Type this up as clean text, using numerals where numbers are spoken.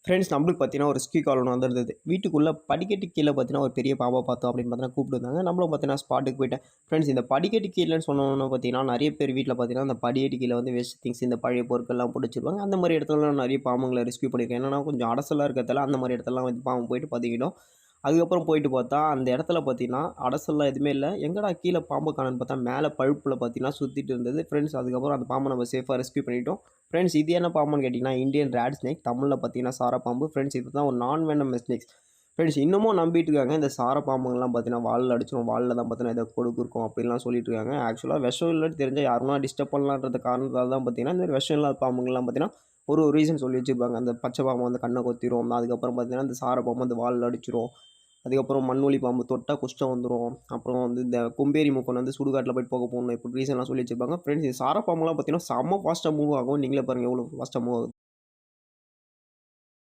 Friends நம்மளுக்கு பார்த்தீங்கன்னா, ஒரு ரெஸ்க்யூ கால் ஒண்ணு வந்திருந்தது. வீட்டுக்குள்ள படிக்கட்டுக்கு கீழ பார்த்தீங்கன்னா, ஒரு பெரிய பாம்பை பார்த்தோம் அப்படின்னு பார்த்தீங்கன்னா கூப்பிட்டுருந்தாங்க. நம்மளும் பார்த்தீங்கன்னா ஸ்பாட்டுக்கு போயிட்டேன். ஃப்ரெண்ட்ஸ் இந்த படிக்கட்டு கீழன்னு சொன்னோனே பார்த்தீங்கன்னா, நெறைய பேர் வீட்ல பார்த்தீங்கன்னா, அந்த படிக்கட்டு கீழ வந்து வேஸ்ட் திங்ஸ் இந்த பழைய பொருட்கள்லாம் போட்டு வச்சிருப்பாங்க. அந்த மாரி இடத்துலலாம் நெறைய பாம்புங்கள ரெஸ்க்யூ பண்ணியிருக்கேன். என்னன்னா கொஞ்சம் அடசலா இருக்கிறதால அந்த மாரி இடத்துலலாம் வந்து பாம்பு போயிட்டு பதுங்கிடும். அதுக்கப்புறம் போயிட்டு பார்த்தா, அந்த இடத்துல பார்த்தீங்கன்னா, அடசல்லாம் எதுவுமே இல்ல. எங்கடா கீழ பாம்ப காணோம்னு பார்த்தா, மேல பழுப்புல பார்த்தீங்கன்னா சுத்திட்டு இருந்தது. ஃப்ரெண்ட்ஸ் அதுக்கப்புறம் அந்த பாம்ப நம்ம சேஃபா ரெஸ்க்யூ பண்ணிட்டோம். ஃப்ரெண்ட்ஸ் இது என்ன பாம்புன்னு கேட்டீங்கன்னா, இந்தியன் ராட் ஸ்னேக். தமிழ்ல பார்த்தீங்கன்னா சார பாம்பு. ஃப்ரெண்ட்ஸ் இதுதான் ஒரு நான் வெனமஸ் ஸ்னேக்ஸ். ஃப்ரெண்ட்ஸ் இன்னமும் நம்பிட்டு இருக்காங்க. இந்த சார பாம்புங்கலாம் பார்த்தீங்கன்னா, வால்ல அடிச்சிரும். வால்ல தான் பார்த்தீங்கன்னா, ஏதோ கொடுக்கு இருக்கும் அப்படின்லாம் சொல்லிட்டு இருக்காங்க. ஆக்சுவலா விஷம் இல்லன்னு தெரிஞ்சா யாருன்னா டிஸ்டர்ப் பண்ணலான்ற காரணத்தால தான் பார்த்தீங்கன்னா, இந்த மாரி விஷம் இல்லாத பாம்புங்கலாம் பார்த்தீங்கன்னா, ஒரு ஒரு ரீசன் சொல்லி வச்சிருப்பாங்க. அந்த பச்சை பாம்பு வந்து கண்ண கொத்திரும். அதுக்கப்புறம் பார்த்தீங்கன்னா, இந்த சார பாம்பு வந்து வால்ல அடிச்சிரும். அதுக்கப்புறம் மண்ணுளி பாம்பு தொட்டா குஷ்டம் வந்துரும். அப்புறம் வந்து இந்த கொம்பேரி மூக்கன் வந்து சுடுகாட்ல போயிட்டு போக போணும். இப்படி ரீசன்லாம் சொல்லி வச்சிருப்பாங்க. ஃப்ரெண்ட்ஸ் இது சார பாம்புலாம் பார்த்தீங்கன்னா, செம்ம ஃபாஸ்ட்டா மூவ் ஆகும். நீங்களே பாருங்க எவ்வளோ ஃபாஸ்ட்டா மூவ் ஆகுது.